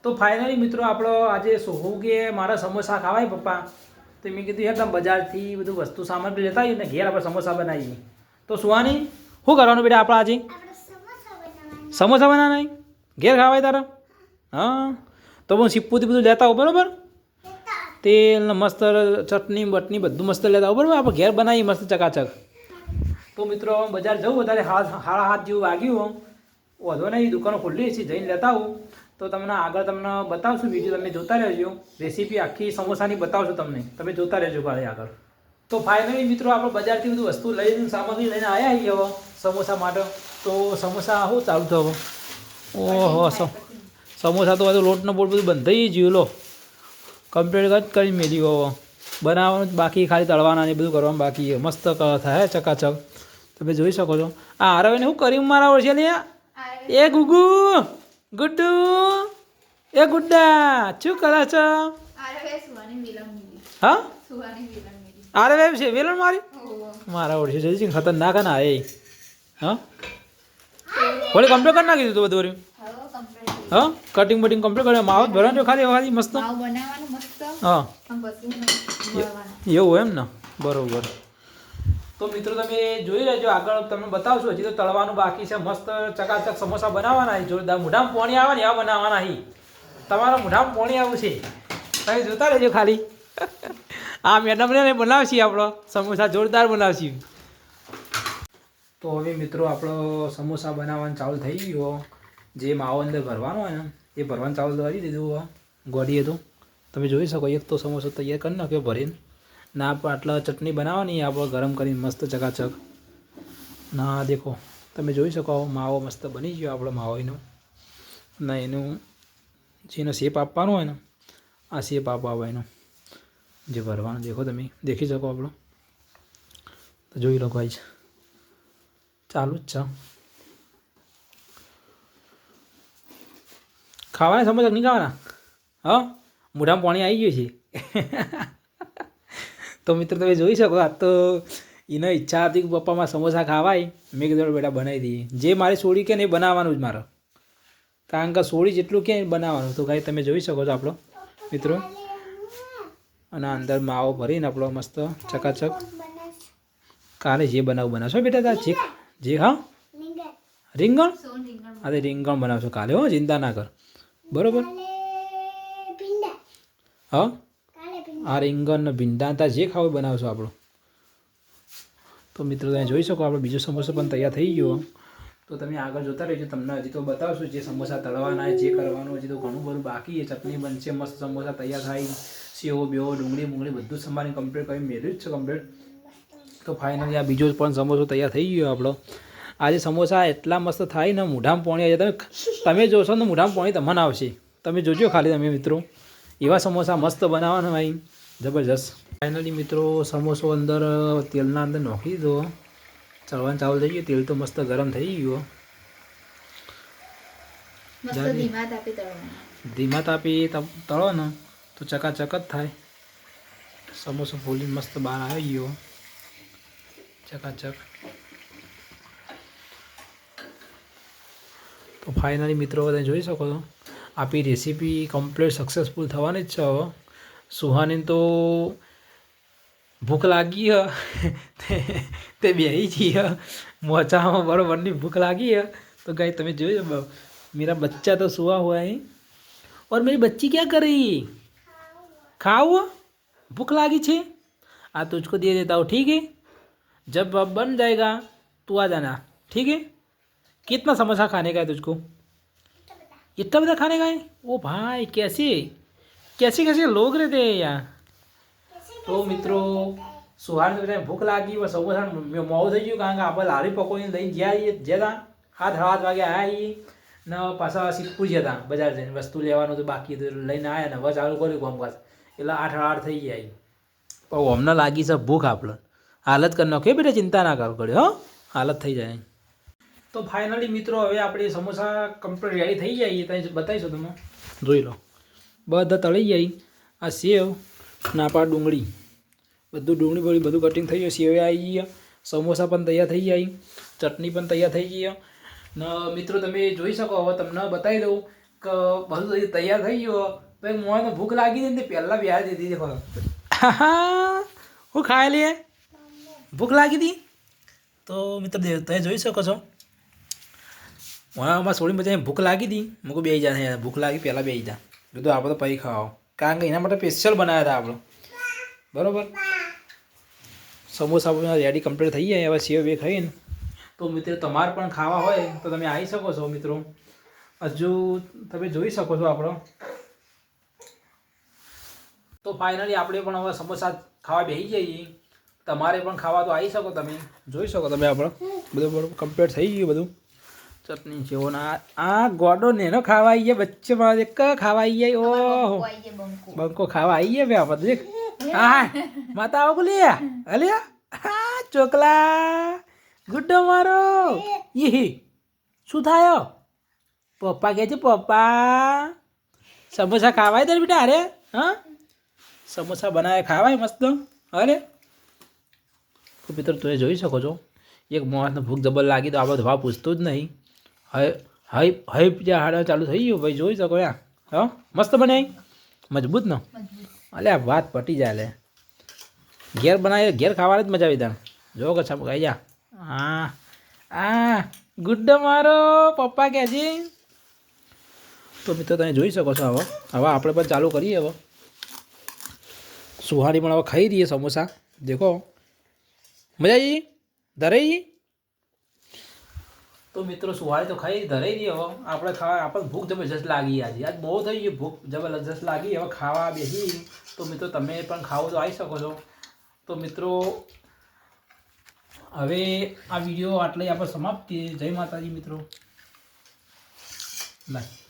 તો ફાઇનલી મિત્રો આપણો આજે સોહુ કે મારા સમોસા ખાવાય પપ્પા, તો મેં કીધું યાર તમે બજારથી બધું વસ્તુ સામાન બી લેતા આવીએ ને ઘેર આપણે સમોસા બનાવીએ. તો સુહાની શું કરવાનું બેટા આપણે આજે? સમોસા બનાવવાના ઘેર ખાવાય તારા? હા તો હું સિપ્પુથી બધું લેતા આવું બરાબર, તેલ ને મસ્ત ચટણી બટની બધું મસ્ત લેતા આવું બરાબર, આપણે ઘેર બનાવીએ મસ્ત ચકાચક. તો મિત્રો બજાર જવું વધારે 7:30 જેવું વાગ્યું, વધો નહીં દુકાનો ખુલ્લી છે, જઈને લેતા આવું. તો તમને આગળ તમને બતાવશું, વિડીયો તમે જોતા રહેજો, રેસીપી આખી સમોસાની બતાવશું તમને, તમે જોતા રહેજો ભાઈ આગળ. તો ફાઇનલી મિત્રો આપણે બજારથી બધું વસ્તુ લઈને સામગ્રી લઈને આવ્યા છીએ હવે સમોસા માટે. તો સમોસા શું ચાલુ થયો? ઓહો સમોસા તો બધું લોટનો બોટ બધું બંધ થઈ ગયું, લો કમ્પ્લીટ જ કરી મેળ્યું. હવે બનાવવાનું જ બાકી, ખાલી તળવાના ને બધું કરવાનું બાકી છે. મસ્ત થાય ચકાચક, તમે જોઈ શકો છો. આ આરવેને શું કર્યું મારા ઓળશે લે? એ ગુગુ ગુડ્ડુ એ ગુડ્ડા શું કરે છે? હા આરે વેબ છે વેલણ મારી મારા ઓળશે જલ્દી ખતરનાક ના એ. હા વળી કમ્પ્લીટ કરી નાખી દીધું બધું? હા કટિંગ બટિંગ કમ્પ્લીટ કર્યું, માવ ભરવાનું ખાલી ખાલી મસ્ત. હા એવું એમ ને, બરોબર. તો મિત્રો તમે જોઈ લેજો, આગળ તમને બતાવશું. હજી તો તળવાનું બાકી છે. મસ્ત ચકાચક સમોસા બનાવવાના, જોરદાર મોઢામાં પાણી આવે ને એવા બનાવવાના. તમારા મોઢામાં પાણી આવું છે, તમે જોતા રહેજો ખાલી. આ મેડમને બનાવશી આપણો સમોસા, જોરદાર બનાવશી. તો હવે મિત્રો આપણો સમોસા બનાવવાનું ચાલુ થઈ ગયો. જે માવો અંદર ભરવાનો હોય ને એ ભરવાનું ચાલુ કરી દીધું ગોળીએ. તો તમે જોઈ શકો, એક તો સમોસો તૈયાર કરી નાખ્યો ભરીને. ના આટલા ચટણી બનાવવાની આપણે ગરમ કરીને મસ્ત ચકાચક. ના દેખો તમે જોઈ શકો, માવો મસ્ત બની ગયો આપણો માવો એનો. ના એનું જેનો શેપ આપવાનો હોય ને આ શેપ આપવા હોય એનો જે ભરવાનું. દેખો તમે દેખી શકો આપણો, તો જોઈ લો ગાઈસ, ચાલુ જ છે. ખાવાના સમોસા નહીં ખાવાના? હા મોઢામાં પાણી આવી ગયું છે. તો મિત્રો તમે જોઈ શકો, આ તો એને ઈચ્છા હતી કે પપ્પામાં સમોસા ખાવાય. મેં કીધું બેટા બનાવી દઈએ, જે મારે સોડી કે નહીં બનાવવાનું જ મારે, કારણ કે સોડી જેટલું કે બનાવવાનું. તો કાંઈ તમે જોઈ શકો છો આપણો મિત્રો. અને અંદર માવો ભરીને આપણો મસ્ત ચકાચક. કાલે જે બનાવશો બેટા તાર જે હા રીંગણ, અરે રીંગણ બનાવશો કાલે, હો ચિંતા ના કર બરોબર. હા આ રીંગણ ને ભીંડા તાર જે ખાવ બનાવશો આપણો. તો મિત્રો તમે જોઈ શકો આપણો બીજો સમોસો પણ તૈયાર થઈ ગયો. તો તમે આગળ જોતા રહેજો, તમને હજી તો બતાવશું જે સમોસા તળવાના જે કરવાનું. હજી તો ઘણું બધું બાકી છે. ચટણી બનશે, મસ્ત સમોસા તૈયાર થાય, સેવો બેવો ડુંગળી બુંગળી બધું સમારીને કમ્પ્લીટ કરી મેળવ્યું જ છે કમ્પ્લીટ. તો ફાઇનલી આ બીજો પણ સમોસો તૈયાર થઈ ગયો આપણો. આજે સમોસા એટલા મસ્ત થાય ને મોઢામાં પાણી આવી જાય. તમે જોશો ને મોઢામાં પાણી તમને આવશે, તમે જોજો ખાલી તમે મિત્રો. એવા સમોસા મસ્ત બનાવવાના ભાઈ, જબરજસ્ત. ફાઇનલી મિત્રો સમોસો અંદર તેલના અંદર નાખી દીધો, ચડવાનું ચાલુ થઈ ગયું. તેલ તો મસ્ત ગરમ થઈ ગયું. ધીમા તાપી તળો ને તો ચકાચક જ થાય. સમોસો ફૂલીને મસ્ત બહાર આવી ગયો ચકાચક. તો ફાઇનલી મિત્રો તમે જોઈ શકો છો, આપણી રેસીપી કમ્પ્લીટ સક્સેસફુલ થવાની જ છે. હવે સુહાની તો ભૂખ લાગી તે બેહી છીએ મોચામાં, બરોબરની ભૂખ લાગી है. तो गाइस તમે જોજો, मेरा बच्चा तो सोया हुआ है और मेरी बच्ची क्या कर रही है? खाओ, भूख लागी छे, आ तुझको दे देता हूँ ठीक है. जब अब बन जाएगा तू आ जाना ठीक है. कितना समोसा खाने का है तुझको? इतना बड़ा खाने का है? ओ भाई कैसे कैसे कैसे लोग रहते हैं यार. તો મિત્રો સુહાને ભૂખ લાગી, સમોસા મોડું થઈ ગયું, કારણ કે આપણે લારી પકોડીને લઈને જ્યાં 7:30 વાગે આવ્યા ને પાછા સિદ્ધપુર જતા બજાર જઈને વસ્તુ લેવાનું તો બાકી લઈને આવ્યા ને હવે ચાલુ કર્યું કામકાજ, એટલે 8:30 થઈ ગયા. પણ અમને લાગી છે ભૂખ, આપણે હાલત કરી નાખે બેટા, ચિંતા ના કરો પડે, હો હાલત થઈ જાય. તો ફાઇનલી મિત્રો હવે આપણે સમોસા કમ્પ્લીટ રેડી થઈ જાય, ત્યાં બતાવીશું તમે જોઈ લો. બધા તળી જાય. આ સેવ નાપા ડુંગળી બધું ડુંગળી બળી બધું કટિંગ થઈ ગયું, સેવે આવી ગયા, સમોસા પણ તૈયાર થઈ જાય, ચટણી પણ તૈયાર થઈ ગઈ. ને મિત્રો તમે જોઈ શકો, હવે તમને બતાવી દઉં કે બધું તૈયાર થઈ ગયો તો એક મોને ભૂખ લાગી હતી ને પહેલાં બિહાર દીધી દેખો હું ખાઈ લઈએ ભૂખ લાગી હતી તો મિત્ર તમે જોઈ શકો છો મોણામાં સોળી મજા ભૂખ લાગી હતી મૂકો બે જા ભૂખ લાગી પહેલાં બે જા કીધું આપણે તો પછી ખાઓ કારણ કે એના માટે સ્પેશિયલ બનાવ્યા હતા આપણે બરાબર સમોસા રેડી કમ્પ્લીટ થઈ જાય હવે સેવ બે ખાઈને તો મિત્રો તમારે પણ ખાવા હોય તો તમે આવી શકો છો મિત્રો હજુ તમે જોઈ શકો છો આપણો તો ફાઇનલી આપણે પણ હવે સમોસા ખાવા બેસી જઈએ તમારે પણ ખાવા તો આવી શકો તમે જોઈ શકો તમે આપણો બધું કમ્પ્લીટ થઈ ગયું બધું ચટણી છે આ ગોડો નેનો ખાવા આવી ગયા વચ્ચેમાં એક ખાવા આવી જાય ઓહો બંકો ખાવા આવી ગયા ભાઈ આપણે દેખ હા માતા આવો બોલી અલ્યા હા ચોકલા ગુડ્ડો મારો ઈ શું થાય પપ્પા કહે છે પપ્પા સમોસા ખાવાય તારે બેટા અરે હા સમોસા બનાવે ખાવાય મસ્ત અરે તો મિત્રો તમે જોઈ શકો છો એક માણસને ભૂખ જબર લાગી તો આપણે ધવા પૂછતું જ નહીં હાઈ ત્યાં હાડા ચાલુ થઈ ગયું ભાઈ જોઈ શકો યા હા મસ્ત બનાવી મજબૂત ને અલ્યા વાત પટી જાય લે ઘેર બનાવી ઘેર ખાવાની જ મજા આવી તાણ જો કે છાપ ખાઈ જા હા ગુડ્ડો મારો પપ્પા કહે છે તો મિત્રો તમે જોઈ શકો છો હવે આપણે પણ ચાલુ કરીએ હવે સુહાની પણ હવે ખાઈ દઈએ સમોસા દેખો મજા આવી ધરાઈ તો મિત્રો સુહારી તો ખાઈ ધરાઈ દઈએ હવે આપણે ખાવા આપણને ભૂખ જબરજસ્ત લાગી આજે આજ બહુ થઈ ગયું ભૂખ જબરજસ્ત લાગી હવે ખાવા બેસી તો મિત્રો તમે પણ ખાવો તો આવી શકો છો તો મિત્રો હવે આ વિડીયો આટલે આપણે સમાપ્ત જય માતાજી મિત્રો બાય